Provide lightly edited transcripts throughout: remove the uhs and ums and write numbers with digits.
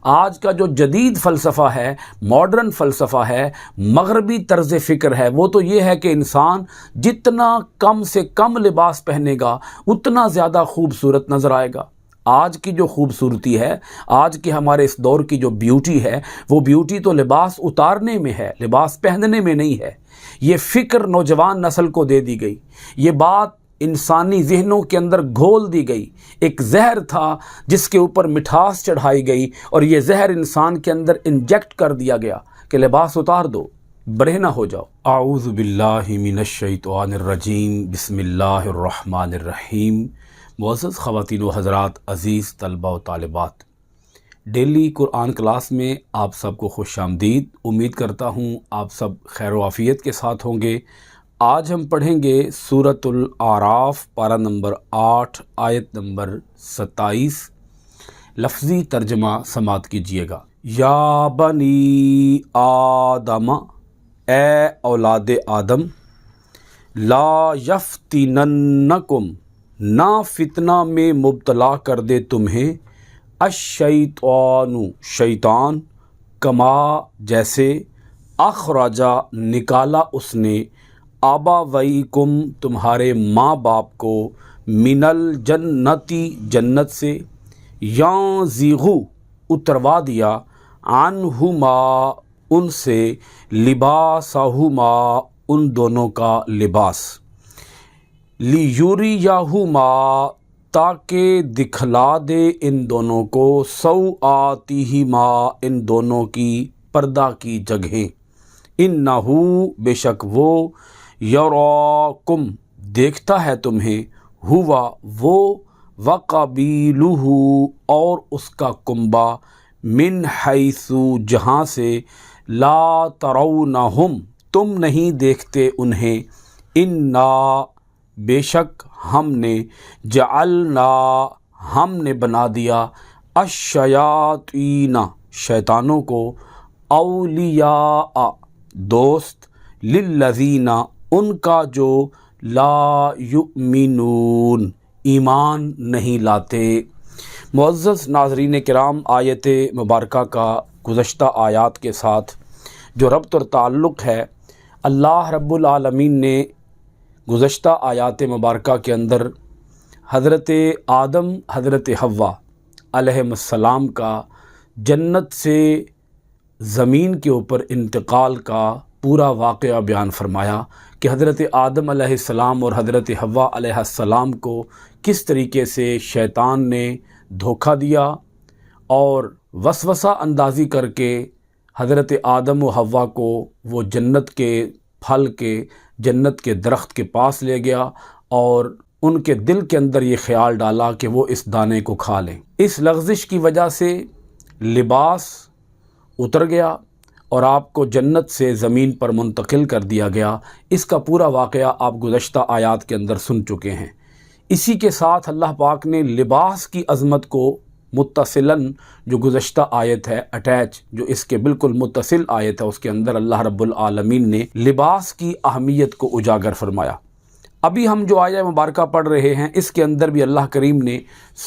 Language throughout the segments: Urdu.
آج کا جو جدید فلسفہ ہے، ماڈرن فلسفہ ہے، مغربی طرز فکر ہے، وہ تو یہ ہے کہ انسان جتنا کم سے کم لباس پہنے گا اتنا زیادہ خوبصورت نظر آئے گا۔ آج کی جو خوبصورتی ہے، آج کے ہمارے اس دور کی جو بیوٹی ہے، وہ بیوٹی تو لباس اتارنے میں ہے، لباس پہننے میں نہیں ہے۔ یہ فکر نوجوان نسل کو دے دی گئی، یہ بات انسانی ذہنوں کے اندر گھول دی گئی۔ ایک زہر تھا جس کے اوپر مٹھاس چڑھائی گئی، اور یہ زہر انسان کے اندر انجیکٹ کر دیا گیا کہ لباس اتار دو، برہنہ ہو جاؤ۔ اعوذ باللہ من الشیطان الرجیم، بسم اللہ الرحمن الرحیم۔ معزز خواتین و حضرات، عزیز طلبہ و طالبات، ڈیلی قرآن کلاس میں آپ سب کو خوش آمدید۔ امید کرتا ہوں آپ سب خیر و عافیت کے ساتھ ہوں گے۔ آج ہم پڑھیں گے سورۃ الاعراف، پارہ نمبر 8، آیت نمبر 27۔ لفظی ترجمہ سماعت کیجیے گا۔ یا بنی آدم، اے اولاد آدم، لا یفتننکم، نہ فتنہ میں مبتلا کر دے تمہیں، الشیطان، شیطان، کما جیسے، اخرجا نکالا اس نے، آباویکم تمہارے ماں باپ کو، من الجنتی جنت سے، یانزغو اتروا دیا، عنہما ان سے، لباسہما ان دونوں کا لباس، لیوریہما تاکہ دکھلا دے ان دونوں کو، سوآتہما ان دونوں کی پردہ کی جگہیں، انہو بے شک وہ، یراکم دیکھتا ہے تمہیں، ہوا وہ، وقبیلہ اور اس کا کنبہ، من حیث جہاں سے، لا ترونہم تم نہیں دیکھتے انہیں، انا بے شک ہم نے، جعلنا ہم نے بنا دیا، الشیاطین شیطانوں کو، اولیاء دوست، للذین ان کا جو، لا یؤمنون ایمان نہیں لاتے۔ معزز ناظرین کرام، آیت مبارکہ کا گزشتہ آیات کے ساتھ جو ربط اور تعلق ہے، اللہ رب العالمین نے گزشتہ آیات مبارکہ کے اندر حضرت آدم، حضرت حوا علیہ السلام کا جنت سے زمین کے اوپر انتقال کا پورا واقعہ بیان فرمایا کہ حضرت آدم علیہ السلام اور حضرت حوا علیہ السلام کو کس طریقے سے شیطان نے دھوکہ دیا اور وسوسہ اندازی کر کے حضرت آدم و حوا کو وہ جنت کے پھل کے، جنت کے درخت کے پاس لے گیا اور ان کے دل کے اندر یہ خیال ڈالا کہ وہ اس دانے کو کھا لیں۔ اس لغزش کی وجہ سے لباس اتر گیا اور آپ کو جنت سے زمین پر منتقل کر دیا گیا۔ اس کا پورا واقعہ آپ گزشتہ آیات کے اندر سن چکے ہیں۔ اسی کے ساتھ اللہ پاک نے لباس کی عظمت کو متصلاً، جو گزشتہ آیت ہے اٹیچ، جو اس کے بالکل متصل آیت ہے، اس کے اندر اللہ رب العالمین نے لباس کی اہمیت کو اجاگر فرمایا۔ ابھی ہم جو آیہ مبارکہ پڑھ رہے ہیں، اس کے اندر بھی اللہ کریم نے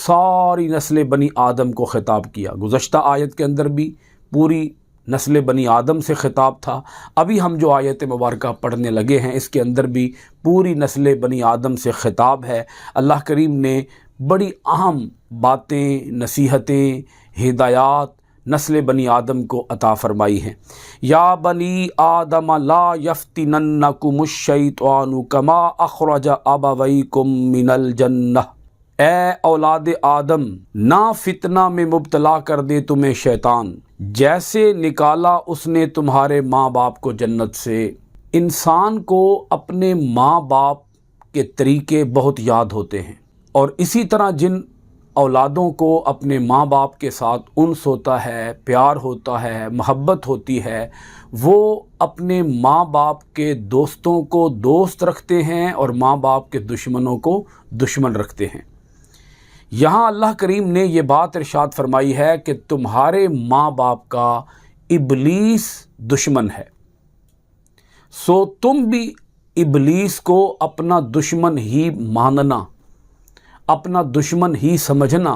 ساری نسل بنی آدم کو خطاب کیا۔ گزشتہ آیت کے اندر بھی پوری نسل بنی آدم سے خطاب تھا۔ ابھی ہم جو آیت مبارکہ پڑھنے لگے ہیں، اس کے اندر بھی پوری نسل بنی آدم سے خطاب ہے۔ اللہ کریم نے بڑی اہم باتیں، نصیحتیں، ہدایات نسل بنی آدم کو عطا فرمائی ہیں۔ یا بنی آدم لا یفتننکم الشیطان کما اخرج ابویکم من الجنہ، اے اولاد آدم، نہ فتنہ میں مبتلا کر دے تمہیں شیطان، جیسے نکالا اس نے تمہارے ماں باپ کو جنت سے۔ انسان کو اپنے ماں باپ کے طریقے بہت یاد ہوتے ہیں، اور اسی طرح جن اولادوں کو اپنے ماں باپ کے ساتھ انس ہوتا ہے، پیار ہوتا ہے، محبت ہوتی ہے، وہ اپنے ماں باپ کے دوستوں کو دوست رکھتے ہیں اور ماں باپ کے دشمنوں کو دشمن رکھتے ہیں۔ یہاں اللہ کریم نے یہ بات ارشاد فرمائی ہے کہ تمہارے ماں باپ کا ابلیس دشمن ہے، سو تم بھی ابلیس کو اپنا دشمن ہی ماننا، اپنا دشمن ہی سمجھنا،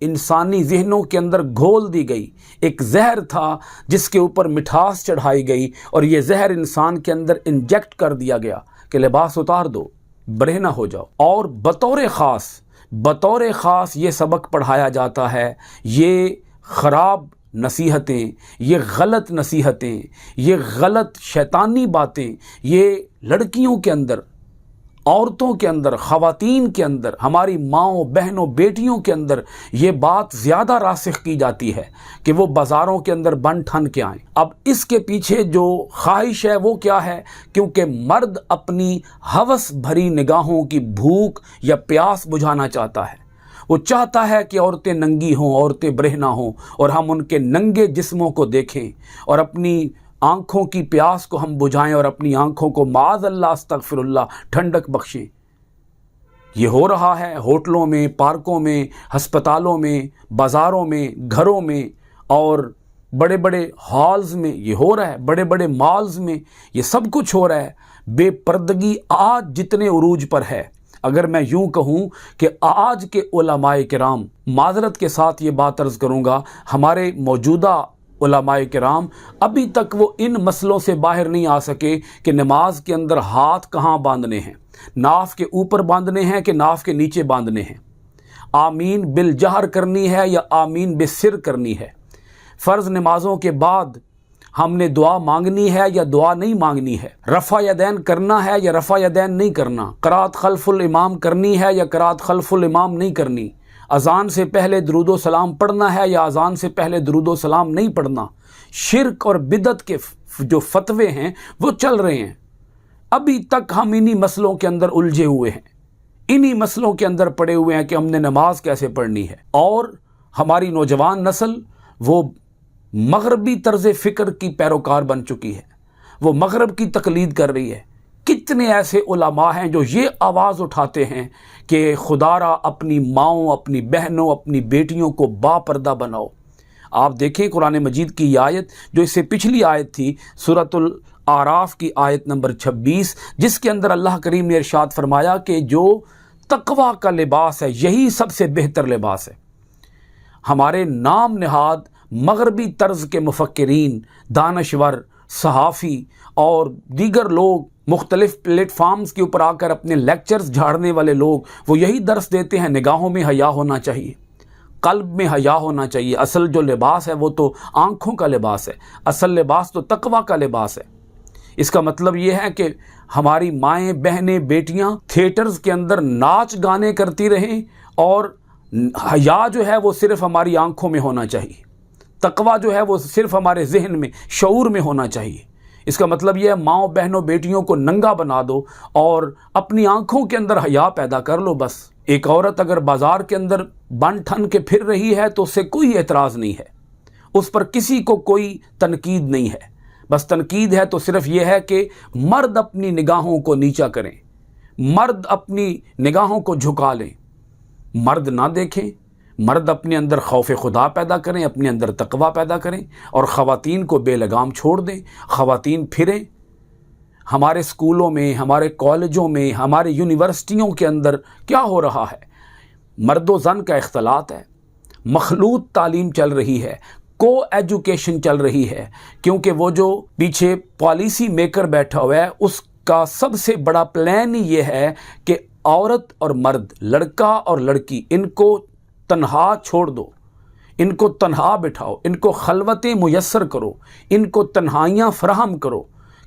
انسانی ذہنوں کے اندر گھول دی گئی، ایک زہر تھا جس کے اوپر مٹھاس چڑھائی گئی، اور یہ زہر انسان کے اندر انجیکٹ کر دیا گیا کہ لباس اتار دو، برہنہ ہو جاؤ۔ اور بطور خاص یہ سبق پڑھایا جاتا ہے، یہ خراب نصیحتیں، یہ غلط نصیحتیں، یہ غلط شیطانی باتیں، یہ لڑکیوں کے اندر، عورتوں کے اندر، خواتین کے اندر، ہماری ماؤں، بہنوں، بیٹیوں کے اندر یہ بات زیادہ راسخ کی جاتی ہے کہ وہ بازاروں کے اندر بن ٹھن کے آئیں۔ اب اس کے پیچھے جو خواہش ہے وہ کیا ہے؟ کیونکہ مرد اپنی ہوس بھری نگاہوں کی بھوک یا پیاس بجھانا چاہتا ہے، وہ چاہتا ہے کہ عورتیں ننگی ہوں، عورتیں برہنہ ہوں، اور ہم ان کے ننگے جسموں کو دیکھیں اور اپنی آنکھوں کی پیاس کو ہم بجھائیں اور اپنی آنکھوں کو معاذ اللہ استغفر اللہ ٹھنڈک بخشیں۔ یہ ہو رہا ہے ہوٹلوں میں، پارکوں میں، ہسپتالوں میں، بازاروں میں، گھروں میں، اور بڑے بڑے ہالز میں یہ ہو رہا ہے، بڑے بڑے مالز میں یہ سب کچھ ہو رہا ہے۔ بے پردگی آج جتنے عروج پر ہے، اگر میں یوں کہوں کہ آج کے علماء کرام، معذرت کے ساتھ یہ بات عرض کروں گا، ہمارے موجودہ علماء کرام ابھی تک وہ ان مسئلوں سے باہر نہیں آ سکے کہ نماز کے اندر ہاتھ کہاں باندھنے ہیں، ناف کے اوپر باندھنے ہیں کہ ناف کے نیچے باندھنے ہیں، آمین بالجہر کرنی ہے یا آمین بالسر کرنی ہے، فرض نمازوں کے بعد ہم نے دعا مانگنی ہے یا دعا نہیں مانگنی ہے، رفع یدین کرنا ہے یا رفع یدین نہیں کرنا، قرات خلف الامام کرنی ہے یا قرات خلف الامام نہیں کرنی، اذان سے پہلے درود و سلام پڑھنا ہے یا اذان سے پہلے درود و سلام نہیں پڑھنا۔ شرک اور بدعت کے جو فتوے ہیں وہ چل رہے ہیں، ابھی تک ہم انہی مسئلوں کے اندر الجھے ہوئے ہیں، انہی مسئلوں کے اندر پڑے ہوئے ہیں کہ ہم نے نماز کیسے پڑھنی ہے، اور ہماری نوجوان نسل وہ مغربی طرز فکر کی پیروکار بن چکی ہے، وہ مغرب کی تقلید کر رہی ہے۔ کتنے ایسے علماء ہیں جو یہ آواز اٹھاتے ہیں کہ خدا را اپنی ماؤں، اپنی بہنوں، اپنی بیٹیوں کو با پردہ بناؤ۔ آپ دیکھیں قرآن مجید کی یہ آیت جو اس سے پچھلی آیت تھی، سورۃ الاعراف کی آیت نمبر 26، جس کے اندر اللہ کریم نے ارشاد فرمایا کہ جو تقوی کا لباس ہے یہی سب سے بہتر لباس ہے۔ ہمارے نام نہاد مغربی طرز کے مفکرین، دانشور، صحافی اور دیگر لوگ مختلف پلیٹ فارمز کے اوپر آ کر اپنے لیکچرز جھاڑنے والے لوگ وہ یہی درس دیتے ہیں، نگاہوں میں حیا ہونا چاہیے، قلب میں حیا ہونا چاہیے۔ اصل جو لباس ہے وہ تو آنکھوں کا لباس ہے، اصل لباس تو تقوی کا لباس ہے۔ اس کا مطلب یہ ہے کہ ہماری مائیں، بہنیں، بیٹیاں تھیٹرز کے اندر ناچ گانے کرتی رہیں، اور حیا جو ہے وہ صرف ہماری آنکھوں میں ہونا چاہیے، تقوی جو ہے وہ صرف ہمارے ذہن میں، شعور میں ہونا چاہیے۔ اس کا مطلب یہ ہے ماؤں، بہنوں، بیٹیوں کو ننگا بنا دو اور اپنی آنکھوں کے اندر حیا پیدا کر لو بس۔ ایک عورت اگر بازار کے اندر بن ٹھن کے پھر رہی ہے تو اس سے کوئی اعتراض نہیں ہے، اس پر کسی کو کوئی تنقید نہیں ہے، بس تنقید ہے تو صرف یہ ہے کہ مرد اپنی نگاہوں کو نیچا کریں، مرد اپنی نگاہوں کو جھکا لیں، مرد نہ دیکھیں، مرد اپنے اندر خوف خدا پیدا کریں، اپنے اندر تقوی پیدا کریں، اور خواتین کو بے لگام چھوڑ دیں، خواتین پھریں۔ ہمارے اسکولوں میں، ہمارے کالجوں میں، ہمارے یونیورسٹیوں کے اندر کیا ہو رہا ہے؟ مرد و زن کا اختلاط ہے، مخلوط تعلیم چل رہی ہے، کو ایجوکیشن چل رہی ہے، کیونکہ وہ جو پیچھے پالیسی میکر بیٹھا ہوا ہے اس کا سب سے بڑا پلان ہی یہ ہے کہ عورت اور مرد، لڑکا اور لڑکی، ان کو تنہا چھوڑ دو، ان کو تنہا بٹھاؤ، ان کو خلوتیں میسر کرو، ان کو تنہائیاں فراہم کرو،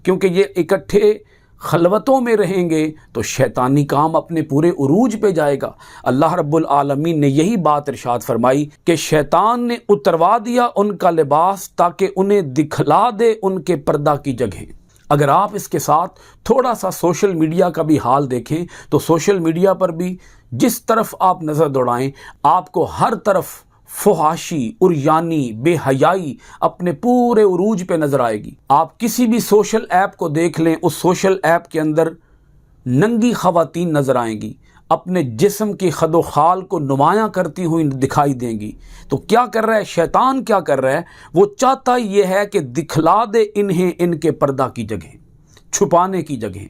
کیونکہ یہ اکٹھے خلوتوں میں رہیں گے تو شیطانی کام اپنے پورے عروج پہ جائے گا۔ اللہ رب العالمین نے یہی بات ارشاد فرمائی کہ شیطان نے اتروا دیا ان کا لباس تاکہ انہیں دکھلا دے ان کے پردہ کی جگہیں۔ اگر آپ اس کے ساتھ تھوڑا سا سوشل میڈیا کا بھی حال دیکھیں تو سوشل میڈیا پر بھی جس طرف آپ نظر دوڑائیں آپ کو ہر طرف فحاشی، عریانی، بے حیائی اپنے پورے عروج پہ نظر آئے گی۔ آپ کسی بھی سوشل ایپ کو دیکھ لیں، اس سوشل ایپ کے اندر ننگی خواتین نظر آئیں گی، اپنے جسم کی خد و خال کو نمایاں کرتی ہوئی دکھائی دیں گی۔ تو کیا کر رہا ہے شیطان؟ کیا کر رہا ہے؟ وہ چاہتا یہ ہے کہ دکھلا دے انہیں ان کے پردہ کی جگہیں، چھپانے کی جگہیں،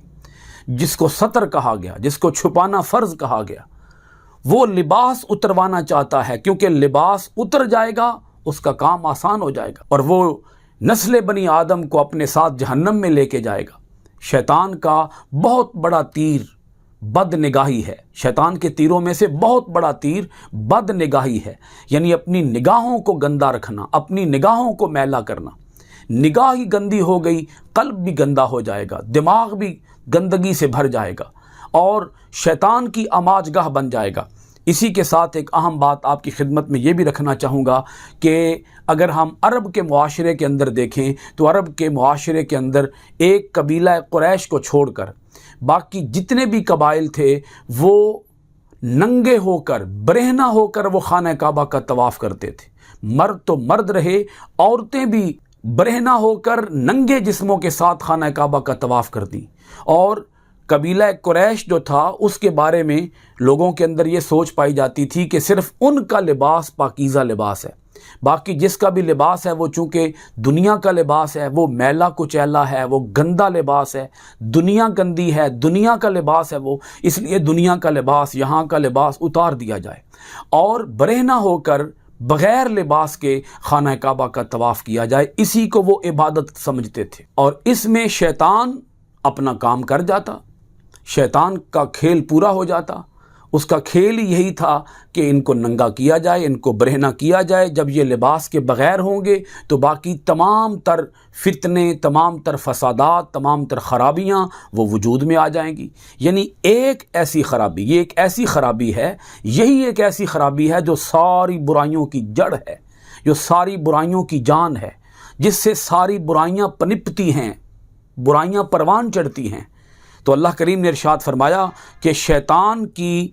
جس کو ستر کہا گیا، جس کو چھپانا فرض کہا گیا، وہ لباس اتروانا چاہتا ہے، کیونکہ لباس اتر جائے گا اس کا کام آسان ہو جائے گا اور وہ نسل بنی آدم کو اپنے ساتھ جہنم میں لے کے جائے گا۔ شیطان کا بہت بڑا تیر بد نگاہی ہے، شیطان کے تیروں میں سے بہت بڑا تیر بد نگاہی ہے، یعنی اپنی نگاہوں کو گندا رکھنا، اپنی نگاہوں کو میلا کرنا۔ نگاہ ہی گندی ہو گئی، قلب بھی گندا ہو جائے گا، دماغ بھی گندگی سے بھر جائے گا اور شیطان کی آماج گاہ بن جائے گا۔ اسی کے ساتھ ایک اہم بات آپ کی خدمت میں یہ بھی رکھنا چاہوں گا کہ اگر ہم عرب کے معاشرے کے اندر دیکھیں تو عرب کے معاشرے کے اندر ایک قبیلہ قریش کو چھوڑ کر باقی جتنے بھی قبائل تھے وہ ننگے ہو کر، برہنہ ہو کر وہ خانہ کعبہ کا طواف کرتے تھے۔ مرد تو مرد رہے، عورتیں بھی برہنہ ہو کر ننگے جسموں کے ساتھ خانہ کعبہ کا طواف کرتی۔ اور قبیلہ قریش جو تھا اس کے بارے میں لوگوں کے اندر یہ سوچ پائی جاتی تھی کہ صرف ان کا لباس پاکیزہ لباس ہے، باقی جس کا بھی لباس ہے وہ چونکہ دنیا کا لباس ہے، وہ میلا کچیلا ہے، وہ گندا لباس ہے، دنیا گندی ہے، دنیا کا لباس ہے وہ، اس لیے دنیا کا لباس، یہاں کا لباس اتار دیا جائے اور برہنہ ہو کر بغیر لباس کے خانہ کعبہ کا طواف کیا جائے۔ اسی کو وہ عبادت سمجھتے تھے اور اس میں شیطان اپنا کام کر جاتا، شیطان کا کھیل پورا ہو جاتا۔ اس کا کھیل یہی تھا کہ ان کو ننگا کیا جائے، ان کو برہنہ کیا جائے۔ جب یہ لباس کے بغیر ہوں گے تو باقی تمام تر فتنے، تمام تر فسادات، تمام تر خرابیاں وہ وجود میں آ جائیں گی۔ یعنی ایک ایسی خرابی، یہ ایک ایسی خرابی ہے، یہی ایک ایسی خرابی ہے جو ساری برائیوں کی جڑ ہے، جو ساری برائیوں کی جان ہے، جس سے ساری برائیاں پنپتی ہیں، برائیاں پروان چڑھتی ہیں۔ تو اللہ کریم نے ارشاد فرمایا کہ شیطان کی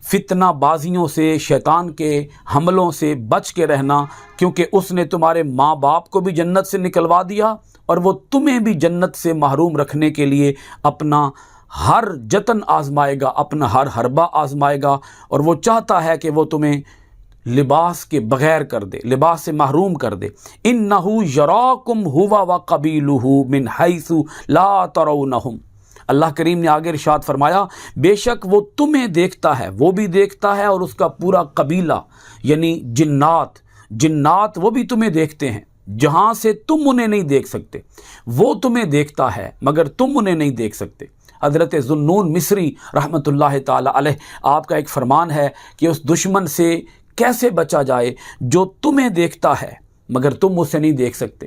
فتنہ بازیوں سے، شیطان کے حملوں سے بچ کے رہنا، کیونکہ اس نے تمہارے ماں باپ کو بھی جنت سے نکلوا دیا اور وہ تمہیں بھی جنت سے محروم رکھنے کے لیے اپنا ہر جتن آزمائے گا، اپنا ہر حربہ آزمائے گا، اور وہ چاہتا ہے کہ وہ تمہیں لباس کے بغیر کر دے، لباس سے محروم کر دے۔ اِنَّهُ يَرَاكُمْ هُوَ وَقَبِيلُهُ مِنْ حَيْثُ لَا تَرَوْنَهُمْ۔ اللہ کریم نے آگے ارشاد فرمایا بے شک وہ تمہیں دیکھتا ہے، وہ بھی دیکھتا ہے اور اس کا پورا قبیلہ یعنی جنات وہ بھی تمہیں دیکھتے ہیں، جہاں سے تم انہیں نہیں دیکھ سکتے۔ وہ تمہیں دیکھتا ہے مگر تم انہیں نہیں دیکھ سکتے۔ حضرت ذوالنون مصری رحمۃ اللہ تعالی علیہ، آپ کا ایک فرمان ہے کہ اس دشمن سے کیسے بچا جائے جو تمہیں دیکھتا ہے مگر تم اسے نہیں دیکھ سکتے،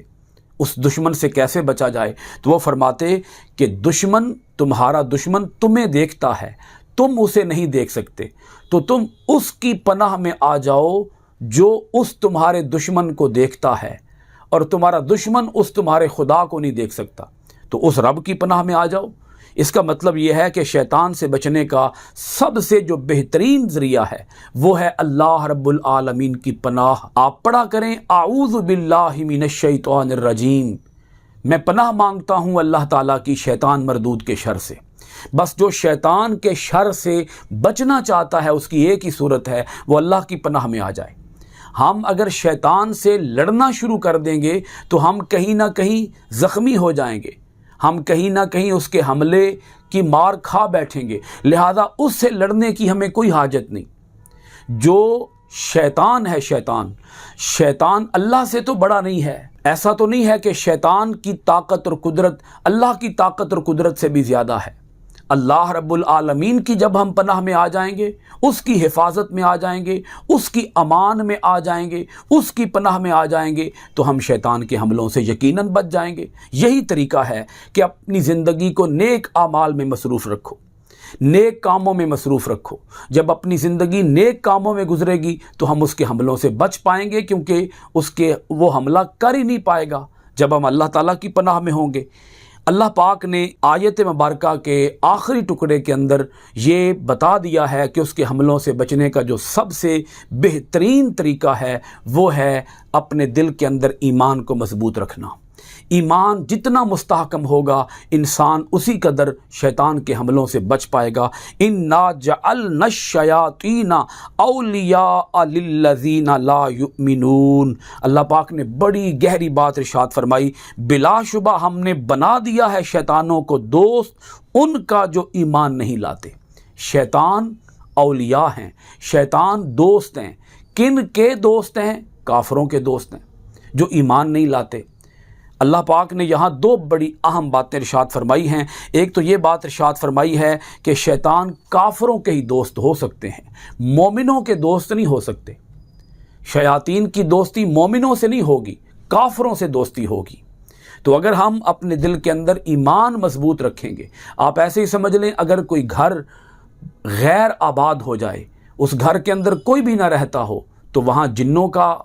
اس دشمن سے کیسے بچا جائے؟ تو وہ فرماتے کہ دشمن، تمہارا دشمن تمہیں دیکھتا ہے، تم اسے نہیں دیکھ سکتے، تو تم اس کی پناہ میں آ جاؤ جو اس تمہارے دشمن کو دیکھتا ہے، اور تمہارا دشمن اس تمہارے خدا کو نہیں دیکھ سکتا، تو اس رب کی پناہ میں آ جاؤ۔ اس کا مطلب یہ ہے کہ شیطان سے بچنے کا سب سے جو بہترین ذریعہ ہے وہ ہے اللہ رب العالمین کی پناہ۔ آپ پڑھا کریں اعوذ باللہ من الشیطان الرجیم، میں پناہ مانگتا ہوں اللہ تعالیٰ کی شیطان مردود کے شر سے۔ بس جو شیطان کے شر سے بچنا چاہتا ہے اس کی ایک ہی صورت ہے، وہ اللہ کی پناہ میں آ جائے۔ ہم اگر شیطان سے لڑنا شروع کر دیں گے تو ہم کہیں نہ کہیں زخمی ہو جائیں گے، ہم کہیں نہ کہیں اس کے حملے کی مار کھا بیٹھیں گے، لہذا اس سے لڑنے کی ہمیں کوئی حاجت نہیں۔ جو شیطان ہے، شیطان اللہ سے تو بڑا نہیں ہے، ایسا تو نہیں ہے کہ شیطان کی طاقت اور قدرت اللہ کی طاقت اور قدرت سے بھی زیادہ ہے۔ اللہ رب العالمین کی جب ہم پناہ میں آ جائیں گے، اس کی حفاظت میں آ جائیں گے، اس کی امان میں آ جائیں گے، اس کی پناہ میں آ جائیں گے، تو ہم شیطان کے حملوں سے یقیناً بچ جائیں گے۔ یہی طریقہ ہے کہ اپنی زندگی کو نیک اعمال میں مصروف رکھو، نیک کاموں میں مصروف رکھو۔ جب اپنی زندگی نیک کاموں میں گزرے گی تو ہم اس کے حملوں سے بچ پائیں گے، کیونکہ وہ حملہ کر ہی نہیں پائے گا جب ہم اللہ تعالیٰ کی پناہ میں ہوں گے۔ اللہ پاک نے آیت مبارکہ کے آخری ٹکڑے کے اندر یہ بتا دیا ہے کہ اس کے حملوں سے بچنے کا جو سب سے بہترین طریقہ ہے وہ ہے اپنے دل کے اندر ایمان کو مضبوط رکھنا۔ ایمان جتنا مستحکم ہوگا انسان اسی قدر شیطان کے حملوں سے بچ پائے گا۔ اِنَّا جَعَلْنَا الشَّيَاطِينَ أَوْلِيَاءَ لِلَّذِينَ لَا يُؤْمِنُونَ۔ اللہ پاک نے بڑی گہری بات ارشاد فرمائی، بلا شبہ ہم نے بنا دیا ہے شیطانوں کو دوست ان کا جو ایمان نہیں لاتے۔ شیطان اولیاء ہیں، شیطان دوست ہیں۔ کن کے دوست ہیں؟ کافروں کے دوست ہیں جو ایمان نہیں لاتے۔ اللہ پاک نے یہاں دو بڑی اہم باتیں ارشاد فرمائی ہیں۔ ایک تو یہ بات ارشاد فرمائی ہے کہ شیطان کافروں کے ہی دوست ہو سکتے ہیں، مومنوں کے دوست نہیں ہو سکتے۔ شیاطین کی دوستی مومنوں سے نہیں ہوگی، کافروں سے دوستی ہوگی۔ تو اگر ہم اپنے دل کے اندر ایمان مضبوط رکھیں گے، آپ ایسے ہی سمجھ لیں اگر کوئی گھر غیر آباد ہو جائے، اس گھر کے اندر کوئی بھی نہ رہتا ہو، تو وہاں جنوں کا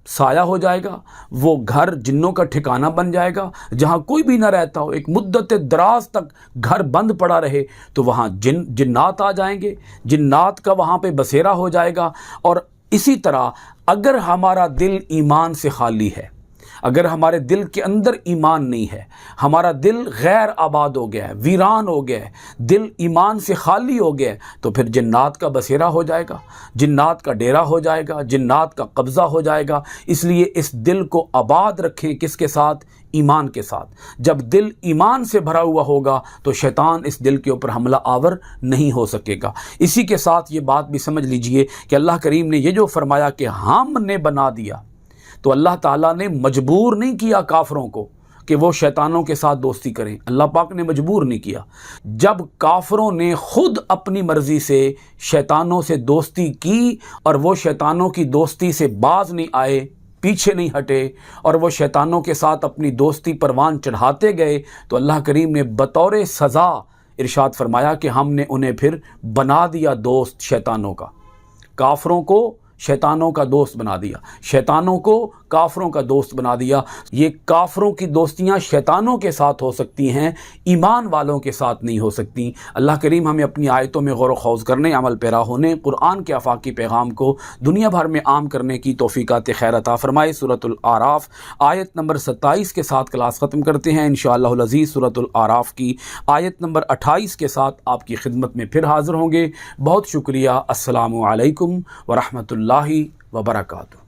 سایہ ہو جائے گا، وہ گھر جنوں کا ٹھکانہ بن جائے گا۔ جہاں کوئی بھی نہ رہتا ہو، ایک مدت دراز تک گھر بند پڑا رہے، تو وہاں جنات آ جائیں گے، جنات کا وہاں پہ بسیرا ہو جائے گا۔ اور اسی طرح اگر ہمارا دل ایمان سے خالی ہے، اگر ہمارے دل کے اندر ایمان نہیں ہے، ہمارا دل غیر آباد ہو گیا ہے، ویران ہو گیا ہے، دل ایمان سے خالی ہو گیا ہے، تو پھر جنات کا بسیرا ہو جائے گا، جنات کا ڈیرا ہو جائے گا، جنات کا قبضہ ہو جائے گا۔ اس لیے اس دل کو آباد رکھیں، کس کے ساتھ؟ ایمان کے ساتھ۔ جب دل ایمان سے بھرا ہوا ہوگا تو شیطان اس دل کے اوپر حملہ آور نہیں ہو سکے گا۔ اسی کے ساتھ یہ بات بھی سمجھ لیجئے کہ اللہ کریم نے یہ جو فرمایا کہ ہم نے بنا دیا، تو اللہ تعالیٰ نے مجبور نہیں کیا کافروں کو کہ وہ شیطانوں کے ساتھ دوستی کریں۔ اللہ پاک نے مجبور نہیں کیا۔ جب کافروں نے خود اپنی مرضی سے شیطانوں سے دوستی کی اور وہ شیطانوں کی دوستی سے باز نہیں آئے، پیچھے نہیں ہٹے، اور وہ شیطانوں کے ساتھ اپنی دوستی پروان چڑھاتے گئے، تو اللہ کریم نے بطور سزا ارشاد فرمایا کہ ہم نے انہیں پھر بنا دیا دوست شیطانوں کا۔ کافروں کو شیطانوں کا دوست بنا دیا، شیطانوں کو کافروں کا دوست بنا دیا۔ یہ کافروں کی دوستیاں شیطانوں کے ساتھ ہو سکتی ہیں، ایمان والوں کے ساتھ نہیں ہو سکتی۔ اللہ کریم ہمیں اپنی آیتوں میں غور و خوض کرنے، عمل پیرا ہونے، قرآن کے آفاقی پیغام کو دنیا بھر میں عام کرنے کی توفیقات خیر عطا فرمائے۔ سورۃ الاعراف آیت نمبر 27 کے ساتھ کلاس ختم کرتے ہیں انشاءاللہ العزیز۔ سورۃ الاعراف کی آیت نمبر 28 کے ساتھ آپ کی خدمت میں پھر حاضر ہوں گے۔ بہت شکریہ۔ السلام علیکم ورحمۃ اللہ وبرکاتہ۔